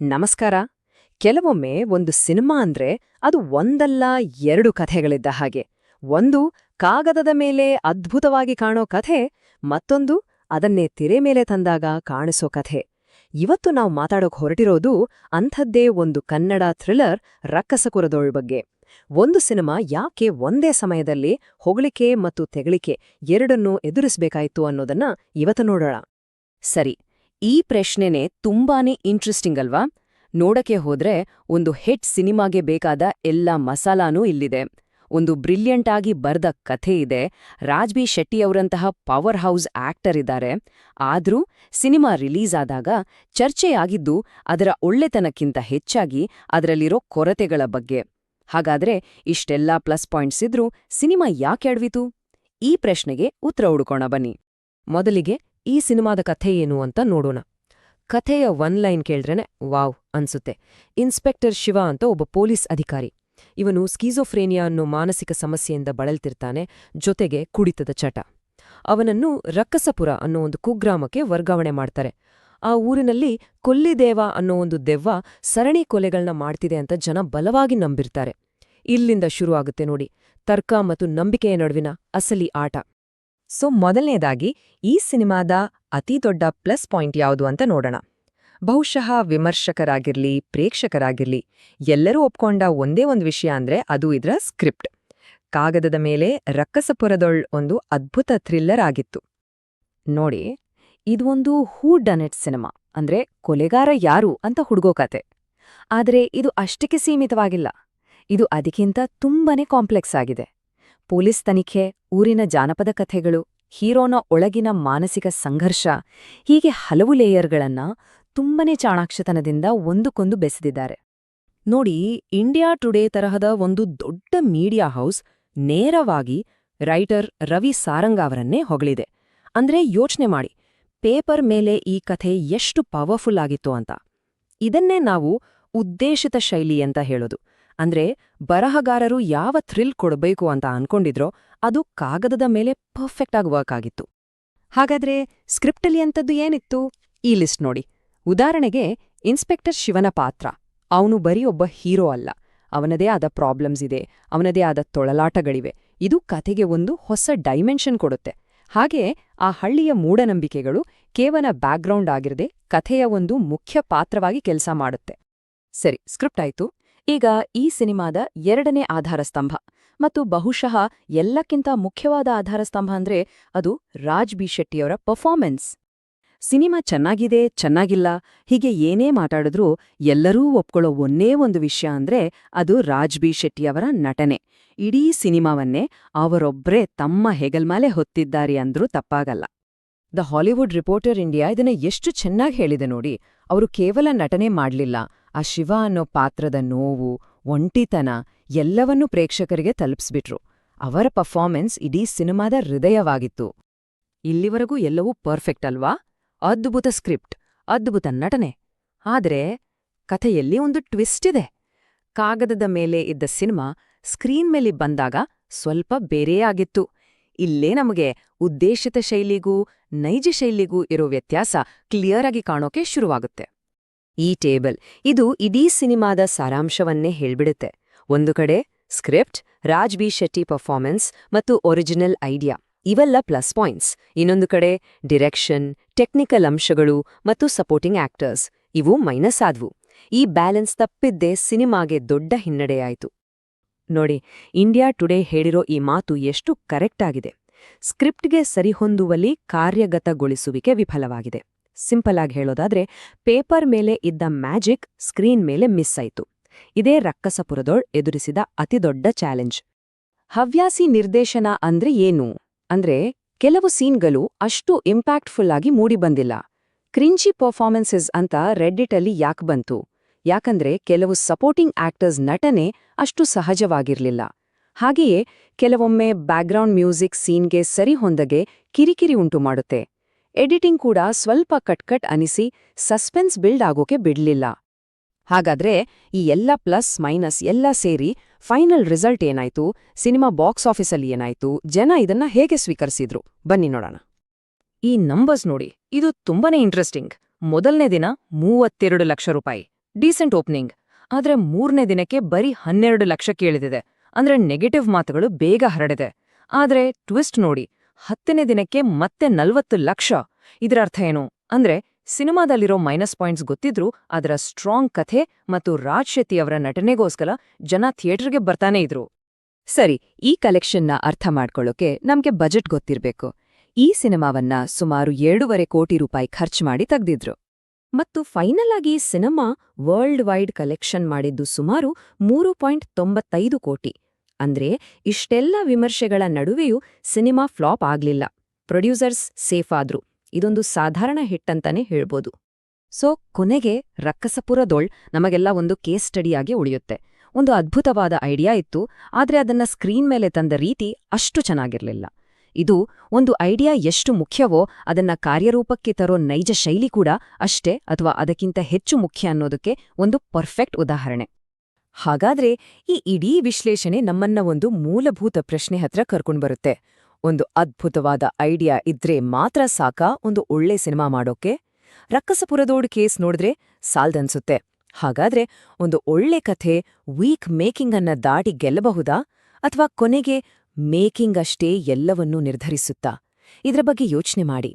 ನಮಸ್ಕಾರ. ಕೆಲವೊಮ್ಮೆ ಒಂದು ಸಿನಿಮಾ ಅಂದ್ರೆ ಅದು ಒಂದಲ್ಲ ಎರಡು ಕಥೆಗಳಿದ್ದ ಹಾಗೆ. ಒಂದು ಕಾಗದದ ಮೇಲೆ ಅದ್ಭುತವಾಗಿ ಕಾಣೋ ಕಥೆ, ಮತ್ತೊಂದು ಅದನ್ನೇ ತೆರೆ ಮೇಲೆ ತಂದಾಗ ಕಾಣಿಸೋ ಕಥೆ. ಇವತ್ತು ನಾವು ಮಾತಾಡೋಕ್ ಹೊರಟಿರೋದು ಅಂಥದ್ದೇ ಒಂದು ಕನ್ನಡ ಥ್ರಿಲ್ಲರ್ ರಕ್ಕಸಪುರದೋಳ್ ಬಗ್ಗೆ. ಒಂದು ಸಿನಿಮಾ ಯಾಕೆ ಒಂದೇ ಸಮಯದಲ್ಲಿ ಹೊಗಳಿಕೆ ಮತ್ತು ತೆಗಳಿಕೆ ಎರಡನ್ನೂ ಎದುರಿಸ್ಬೇಕಾಯ್ತು ಅನ್ನೋದನ್ನ ಇವತ್ತು ನೋಡೋಣ. ಸರಿ, ಈ ಪ್ರಶ್ನೆನೇ ತುಂಬಾನೇ ಇಂಟ್ರೆಸ್ಟಿಂಗ್ ಅಲ್ವಾ? ನೋಡಕ್ಕೆ ಹೋದ್ರೆ ಒಂದು ಹಿಟ್ ಸಿನಿಮಾಗೆ ಬೇಕಾದ ಎಲ್ಲ ಮಸಾಲಾನೂ ಇಲ್ಲಿದೆ. ಒಂದು ಬ್ರಿಲಿಯಂಟ್ ಆಗಿ ಬರ್ದ ಕಥೆ ಇದೆ, ರಾಜ್ಬಿ ಶೆಟ್ಟಿಯವರಂತಹ ಪವರ್ ಹೌಸ್ ಆಕ್ಟರ್ ಇದ್ದಾರೆ. ಆದ್ರೂ ಸಿನಿಮಾ ರಿಲೀಸ್ ಆದಾಗ ಚರ್ಚೆಯಾಗಿದ್ದು ಅದರ ಒಳ್ಳೆತನಕ್ಕಿಂತ ಹೆಚ್ಚಾಗಿ ಅದರಲ್ಲಿರೋ ಕೊರತೆಗಳ ಬಗ್ಗೆ. ಹಾಗಾದ್ರೆ ಇಷ್ಟೆಲ್ಲಾ ಪ್ಲಸ್ ಪಾಯಿಂಟ್ಸ್ ಇದ್ರೂ ಸಿನಿಮಾ ಯಾಕೆ ಎಡವಿತು? ಈ ಪ್ರಶ್ನೆಗೆ ಉತ್ತರ ಹುಡುಕೋಣ ಬನ್ನಿ. ಮೊದಲಿಗೆ ಈ ಸಿನಿಮಾದ ಕಥೆ ಏನು ಅಂತ ನೋಡೋಣ. ಕಥೆಯ ಒನ್ ಲೈನ್ ಕೇಳ್ದ್ರೇನೆ ವಾವ್ ಅನ್ಸುತ್ತೆ. ಇನ್ಸ್ಪೆಕ್ಟರ್ ಶಿವ ಅಂತ ಒಬ್ಬ ಪೊಲೀಸ್ ಅಧಿಕಾರಿ. ಇವನು ಸ್ಕೀಜೋಫ್ರೇನಿಯಾ ಅನ್ನೋ ಮಾನಸಿಕ ಸಮಸ್ಯೆಯಿಂದ ಬಳಲ್ತಿರ್ತಾನೆ, ಜೊತೆಗೆ ಕುಡಿತದ ಚಟ. ಅವನನ್ನು ರಕ್ಕಸಪುರ ಅನ್ನೋ ಒಂದು ಕುಗ್ರಾಮಕ್ಕೆ ವರ್ಗಾವಣೆ ಮಾಡ್ತಾರೆ. ಆ ಊರಿನಲ್ಲಿ ಕೊಲ್ಲಿದೇವ ಅನ್ನೋ ಒಂದು ದೆವ್ವ ಸರಣಿ ಕೊಲೆಗಳನ್ನ ಮಾಡ್ತಿದೆ ಅಂತ ಜನ ಬಲವಾಗಿ ನಂಬಿರ್ತಾರೆ. ಇಲ್ಲಿಂದ ಶುರು ಆಗುತ್ತೆ ನೋಡಿ ತರ್ಕ ಮತ್ತು ನಂಬಿಕೆಯ ನಡುವಿನ ಅಸಲಿ ಆಟ. ಸೊ ಮೊದಲನೇದಾಗಿ ಈ ಸಿನಿಮಾದ ಅತಿ ದೊಡ್ಡ ಪ್ಲಸ್ ಪಾಯಿಂಟ್ ಯಾವುದು ಅಂತ ನೋಡೋಣ. ಬಹುಶಃ ವಿಮರ್ಶಕರಾಗಿರ್ಲಿ ಪ್ರೇಕ್ಷಕರಾಗಿರ್ಲಿ ಎಲ್ಲರೂ ಒಪ್ಕೊಂಡ ಒಂದೇ ಒಂದು ವಿಷಯ ಅಂದ್ರೆ ಅದು ಇದರ ಸ್ಕ್ರಿಪ್ಟ್. ಕಾಗದದ ಮೇಲೆ ರಕ್ಕಸಪುರದೊಳ್ ಒಂದು ಅದ್ಭುತ ಥ್ರಿಲ್ಲರ್ ಆಗಿತ್ತು. ನೋಡಿ, ಇದು ಒಂದು ಹೂ ಡನ್ ಇಟ್ ಸಿನಿಮಾ, ಅಂದ್ರೆ ಕೊಲೆಗಾರ ಯಾರು ಅಂತ ಹುಡುಗೋ ಕತೆ. ಆದ್ರೆ ಇದು ಅಷ್ಟಕ್ಕೆ ಸೀಮಿತವಾಗಿಲ್ಲ. ಇದು ಅದಕ್ಕಿಂತ ತುಂಬಾನೇ ಕಾಂಪ್ಲೆಕ್ಸ್ ಆಗಿದೆ. ಪೊಲೀಸ್ ತನಿಖೆ, ಊರಿನ ಜಾನಪದ ಕಥೆಗಳು, ಹೀರೋನ ಒಳಗಿನ ಮಾನಸಿಕ ಸಂಘರ್ಷ, ಹೀಗೆ ಹಲವು ಲೇಯರ್ಗಳನ್ನ ತುಂಬನೇ ಚಾಣಾಕ್ಷತನದಿಂದ ಒಂದಕ್ಕೊಂದು ಬೆಸೆದಿದ್ದಾರೆ. ನೋಡಿ, ಇಂಡಿಯಾ ಟುಡೇ ತರಹದ ಒಂದು ದೊಡ್ಡ ಮೀಡಿಯಾ ಹೌಸ್ ನೇರವಾಗಿ ರೈಟರ್ ರವಿ ಸಾರಂಗ ಅವರನ್ನೇ ಹೊಗಳಿದೆ. ಅಂದ್ರೆ ಯೋಚನೆ ಮಾಡಿ, ಪೇಪರ್ ಮೇಲೆ ಈ ಕಥೆ ಎಷ್ಟು ಪವರ್ಫುಲ್ ಆಗಿತ್ತು ಅಂತ. ಇದನ್ನೇ ನಾವು ಉದ್ದೇಶಿತ ಶೈಲಿ ಅಂತ ಹೇಳೋದು. ಅಂದ್ರೆ ಬರಹಗಾರರು ಯಾವ ಥ್ರಿಲ್ ಕೊಡಬೇಕು ಅಂತ ಅನ್ಕೊಂಡಿದ್ರೋ ಅದು ಕಾಗದದ ಮೇಲೆ ಪರ್ಫೆಕ್ಟ್ ಆಗಿ ವರ್ಕ್ ಆಗಿತ್ತು. ಹಾಗಾದ್ರೆ ಸ್ಕ್ರಿಪ್ಟಲ್ಲಿ ಅಂಥದ್ದು ಏನಿತ್ತು? ಈ ಲಿಸ್ಟ್ ನೋಡಿ. ಉದಾಹರಣೆಗೆ ಇನ್ಸ್ಪೆಕ್ಟರ್ ಶಿವನ ಪಾತ್ರ. ಅವನು ಬರೀ ಒಬ್ಬ ಹೀರೋ ಅಲ್ಲ, ಅವನದೇ ಆದ ಪ್ರಾಬ್ಲಮ್ಸ್ ಇದೆ, ಅವನದೇ ಆದ ತೊಳಲಾಟಗಳಿವೆ. ಇದು ಕಥೆಗೆ ಒಂದು ಹೊಸ ಡೈಮೆನ್ಷನ್ ಕೊಡುತ್ತೆ. ಹಾಗೆ ಆ ಹಳ್ಳಿಯ ಮೂಢನಂಬಿಕೆಗಳು ಕೇವಲ ಬ್ಯಾಕ್ಗ್ರೌಂಡ್ ಆಗಿರದೆ ಕಥೆಯ ಒಂದು ಮುಖ್ಯ ಪಾತ್ರವಾಗಿ ಕೆಲಸ ಮಾಡುತ್ತೆ. ಸರಿ, ಸ್ಕ್ರಿಪ್ಟ್ ಆಯ್ತು. ಈಗ ಈ ಸಿನಿಮಾದ ಎರಡನೇ ಆಧಾರಸ್ತಂಭ ಮತ್ತು ಬಹುಶಃ ಎಲ್ಲಕ್ಕಿಂತ ಮುಖ್ಯವಾದ ಆಧಾರಸ್ತಂಭ ಅಂದ್ರೆ ಅದು ರಾಜ್ಬಿ ಶೆಟ್ಟಿಯವರ ಪರ್ಫಾರ್ಮೆನ್ಸ್. ಸಿನಿಮಾ ಚೆನ್ನಾಗಿದೆ, ಚೆನ್ನಾಗಿಲ್ಲ, ಹೀಗೆ ಏನೇ ಮಾತಾಡಿದ್ರೂ ಎಲ್ಲರೂ ಒಪ್ಕೊಳ್ಳೋ ಒಂದೇ ಒಂದು ವಿಷಯ ಅಂದ್ರೆ ಅದು ರಾಜ್ಬಿ ಶೆಟ್ಟಿಯವರ ನಟನೆ. ಇಡೀ ಸಿನಿಮಾವನ್ನೇ ಅವರೊಬ್ರೇ ತಮ್ಮ ಹೆಗಲ್ಮೇಲೆ ಹೊತ್ತಿದ್ದಾರೆ ಅಂದ್ರೂ ತಪ್ಪಾಗಲ್ಲ. ದ ಹಾಲಿವುಡ್ ರಿಪೋರ್ಟರ್ ಇಂಡಿಯಾ ಇದನ್ನ ಎಷ್ಟು ಚೆನ್ನಾಗಿ ಹೇಳಿದೆ ನೋಡಿ. ಅವರು ಕೇವಲ ನಟನೆ ಮಾಡ್ಲಿಲ್ಲ, ಆ ಶಿವ ಅನ್ನೋ ಪಾತ್ರದ ನೋವು, ಒಂಟಿತನ ಎಲ್ಲವನ್ನೂ ಪ್ರೇಕ್ಷಕರಿಗೆ ತಲುಪಿಸ್ಬಿಟ್ರು. ಅವರ ಪರ್ಫಾರ್ಮೆನ್ಸ್ ಇಡೀ ಸಿನಿಮಾದ ಹೃದಯವಾಗಿತ್ತು. ಇಲ್ಲಿವರೆಗೂ ಎಲ್ಲವೂ ಪರ್ಫೆಕ್ಟ್ ಅಲ್ವಾ? ಅದ್ಭುತ ಸ್ಕ್ರಿಪ್ಟ್, ಅದ್ಭುತ ನಟನೆ. ಆದ್ರೆ ಕಥೆಯಲ್ಲಿ ಒಂದು ಟ್ವಿಸ್ಟ್ ಇದೆ. ಕಾಗದದ ಮೇಲೆ ಇದ್ದ ಸಿನಿಮಾ ಸ್ಕ್ರೀನ್ ಮೇಲೆ ಬಂದಾಗ ಸ್ವಲ್ಪ ಬೇರೆಯೇ ಆಗಿತ್ತು. ಇಲ್ಲೇ ನಮಗೆ ಉದ್ದೇಶಿತ ಶೈಲಿಗೂ ನೈಜ ಶೈಲಿಗೂ ಇರೋ ವ್ಯತ್ಯಾಸ ಕ್ಲಿಯರ್ ಆಗಿ ಕಾಣೋಕೆ ಶುರುವಾಗುತ್ತೆ. ಈ ಟೇಬಲ್ ಇದು ಇಡೀ ಸಿನಿಮಾದ ಸಾರಾಂಶವನ್ನೇ ಹೇಳ್ಬಿಡುತ್ತೆ. ಒಂದು ಕಡೆ ಸ್ಕ್ರಿಪ್ಟ್, ರಾಜ್ಬಿ ಶೆಟ್ಟಿ ಪರ್ಫಾರ್ಮೆನ್ಸ್ ಮತ್ತು ಒರಿಜಿನಲ್ ಐಡಿಯಾ, ಇವೆಲ್ಲ ಪ್ಲಸ್ ಪಾಯಿಂಟ್ಸ್. ಇನ್ನೊಂದು ಕಡೆ ಡಿರೆಕ್ಷನ್, ಟೆಕ್ನಿಕಲ್ ಅಂಶಗಳು ಮತ್ತು ಸಪೋರ್ಟಿಂಗ್ ಆಕ್ಟರ್ಸ್, ಇವು ಮೈನಸ್ ಆದ್ವು. ಈ ಬ್ಯಾಲೆನ್ಸ್ ತಪ್ಪಿದ್ದೇ ಸಿನಿಮಾಗೆ ದೊಡ್ಡ ಹಿನ್ನಡೆಯಾಯಿತು. ನೋಡಿ, ಇಂಡಿಯಾ ಟುಡೇ ಹೇಳಿರೋ ಈ ಮಾತು ಎಷ್ಟು ಕರೆಕ್ಟ್ ಆಗಿದೆ. ಸ್ಕ್ರಿಪ್ಟ್ಗೆ ಸರಿಹೊಂದುವಲ್ಲಿ ಕಾರ್ಯಗತಗೊಳಿಸುವಿಕೆ ವಿಫಲವಾಗಿದೆ. ಸಿಂಪಲ್ ಆಗಿ ಹೇಳೋದಾದ್ರೆ ಪೇಪರ್ ಮೇಲೆ ಇದ್ದ ಮ್ಯಾಜಿಕ್ ಸ್ಕ್ರೀನ್ ಮೇಲೆ ಮಿಸ್ ಆಯ್ತು. ಇದೇ ರಕ್ಕಸಪುರದೊಳ್ ಎದುರಿಸಿದ ಅತಿದೊಡ್ಡ ಚಾಲೆಂಜ್. ಹವ್ಯಾಸಿ ನಿರ್ದೇಶನ ಅಂದ್ರೆ ಏನು? ಅಂದ್ರೆ ಕೆಲವು ಸೀನ್ಗಳು ಅಷ್ಟು ಇಂಪ್ಯಾಕ್ಟ್ಫುಲ್ ಆಗಿ ಮೂಡಿಬಂದಿಲ್ಲ. ಕ್ರಿಂಚಿ ಪರ್ಫಾರ್ಮೆನ್ಸಸ್ ಅಂತ ರೆಡ್ಡಿಟಲ್ಲಿ ಯಾಕೆ ಬಂತು? ಯಾಕಂದ್ರೆ ಕೆಲವು ಸಪೋರ್ಟಿಂಗ್ ಆಕ್ಟರ್ಸ್ ನಟನೆ ಅಷ್ಟು ಸಹಜವಾಗಿರ್ಲಿಲ್ಲ. ಹಾಗೆಯೇ ಕೆಲವೊಮ್ಮೆ ಬ್ಯಾಕ್ಗ್ರೌಂಡ್ ಮ್ಯೂಸಿಕ್ ಸೀನ್ಗೆ ಸರಿಹೊಂದಗೆ ಕಿರಿಕಿರಿ ಉಂಟು ಮಾಡುತ್ತೆ. ಎಡಿಟಿಂಗ್ ಕೂಡ ಸ್ವಲ್ಪ ಕಟ್ಕಟ್ ಅನಿಸಿ ಸಸ್ಪೆನ್ಸ್ ಬಿಲ್ಡ್ ಆಗೋಕೆ ಬಿಡ್ಲಿಲ್ಲ. ಹಾಗಾದ್ರೆ ಈ ಎಲ್ಲ ಪ್ಲಸ್ ಮೈನಸ್ ಎಲ್ಲ ಸೇರಿ ಫೈನಲ್ ರಿಸಲ್ಟ್ ಏನಾಯ್ತು? ಸಿನಿಮಾ ಬಾಕ್ಸ್ ಆಫೀಸಲ್ಲಿ ಏನಾಯ್ತು? ಜನ ಇದನ್ನ ಹೇಗೆ ಸ್ವೀಕರಿಸಿದ್ರು? ಬನ್ನಿ ನೋಡೋಣ. ಈ ನಂಬರ್ಸ್ ನೋಡಿ, ಇದು ತುಂಬಾನೇ ಇಂಟ್ರೆಸ್ಟಿಂಗ್. ಮೊದಲನೇ ದಿನ 32 ಲಕ್ಷ ರೂಪಾಯಿ, ಡೀಸೆಂಟ್ ಓಪನಿಂಗ್. ಆದ್ರೆ 3ನೇ ದಿನಕ್ಕೆ ಬರೀ 12 ಲಕ್ಷಕ್ಕೆ ಇಳಿದಿದೆ. ಅಂದ್ರೆ ನೆಗೆಟಿವ್ ಮಾತುಗಳು ಬೇಗ ಹರಡಿದೆ. ಆದ್ರೆ ಟ್ವಿಸ್ಟ್ ನೋಡಿ, 10ನೇ ದಿನಕ್ಕೆ ಮತ್ತೆ 40 ಲಕ್ಷ. ಇದರ ಅರ್ಥ ಏನು ಅಂದ್ರೆ, ಸಿನಿಮಾದಲ್ಲಿರೋ ಮೈನಸ್ ಪಾಯಿಂಟ್ಸ್ ಗೊತ್ತಿದ್ರೂ ಅದರ ಸ್ಟ್ರಾಂಗ್ ಕಥೆ ಮತ್ತು ರಾಜ್ ಶೆಟ್ಟಿ ಅವರ ನಟನೆಗೋಸ್ಕರ ಜನ ಥಿಯೇಟರ್ಗೆ ಬರ್ತಾನೆ ಇದ್ರು. ಸರಿ, ಈ ಕಲೆಕ್ಷನ್ನ ಅರ್ಥ ಮಾಡ್ಕೊಳ್ಳೋಕೆ ನಮ್ಗೆ ಬಜೆಟ್ ಗೊತ್ತಿರ್ಬೇಕು. ಈ ಸಿನಿಮಾವನ್ನ ಸುಮಾರು 7.5 ಕೋಟಿ ರೂಪಾಯಿ ಖರ್ಚು ಮಾಡಿ ತೆಗ್ದಿದ್ರು. ಮತ್ತು ಫೈನಲ್ ಆಗಿ ಸಿನಿಮಾ ವರ್ಲ್ಡ್ ವೈಡ್ ಕಲೆಕ್ಷನ್ ಮಾಡಿದ್ದು ಸುಮಾರು 3.95 ಕೋಟಿ. ಅಂದ್ರೆ ಇಷ್ಟೆಲ್ಲ ವಿಮರ್ಶೆಗಳ ನಡುವೆಯೂ ಸಿನಿಮಾ ಫ್ಲಾಪ್ ಆಗ್ಲಿಲ್ಲ. ಪ್ರೊಡ್ಯೂಸರ್ಸ್ ಸೇಫ್ ಆದ್ರು. ಇದೊಂದು ಸಾಧಾರಣ ಹಿಟ್ ಅಂತಾನೆ ಹೇಳ್ಬೋದು. ಸೊ ಕೊನೆಗೆ ರಕ್ಕಸಪುರದೋಳ್ ನಮಗೆಲ್ಲ ಒಂದು ಕೇಸ್ ಸ್ಟಡಿಯಾಗಿ ಉಳಿಯುತ್ತೆ. ಒಂದು ಅದ್ಭುತವಾದ ಐಡಿಯಾ ಇತ್ತು, ಆದ್ರೆ ಅದನ್ನ ಸ್ಕ್ರೀನ್ ಮೇಲೆ ತಂದ ರೀತಿ ಅಷ್ಟು ಚೆನ್ನಾಗಿರ್ಲಿಲ್ಲ. ಇದು ಒಂದು ಐಡಿಯಾ ಎಷ್ಟು ಮುಖ್ಯವೋ ಅದನ್ನ ಕಾರ್ಯರೂಪಕ್ಕೆ ತರೋ ನೈಜ ಶೈಲಿ ಕೂಡ ಅಷ್ಟೇ ಅಥವಾ ಅದಕ್ಕಿಂತ ಹೆಚ್ಚು ಮುಖ್ಯ ಅನ್ನೋದಕ್ಕೆ ಒಂದು ಪರ್ಫೆಕ್ಟ್ ಉದಾಹರಣೆ. ಹಾಗಾದ್ರೆ ಈ ಇಡೀ ವಿಶ್ಲೇಷಣೆ ನಮ್ಮನ್ನ ಒಂದು ಮೂಲಭೂತ ಪ್ರಶ್ನೆ ಹತ್ರ ಕರ್ಕೊಂಡ್ಬರುತ್ತೆ. ಒಂದು ಅದ್ಭುತವಾದ ಐಡಿಯಾ ಇದ್ರೆ ಮಾತ್ರ ಸಾಕಾ ಒಂದು ಒಳ್ಳೆ ಸಿನಿಮಾ ಮಾಡೋಕೆ? ರಕ್ಕಸಪುರದೋಡ್ ಕೇಸ್ ನೋಡಿದ್ರೆ ಸಾಲ್ದನ್ಸುತ್ತೆ. ಹಾಗಾದ್ರೆ ಒಂದು ಒಳ್ಳೆ ಕಥೆ ವೀಕ್ ಮೇಕಿಂಗ್ ಅನ್ನ ದಾಟಿ ಗೆಲ್ಲಬಹುದಾ, ಅಥವಾ ಕೊನೆಗೆ ಮೇಕಿಂಗ್ ಅಷ್ಟೇ ಎಲ್ಲವನ್ನೂ ನಿರ್ಧರಿಸುತ್ತಾ? ಇದ್ರ ಬಗ್ಗೆ ಯೋಚನೆ ಮಾಡಿ.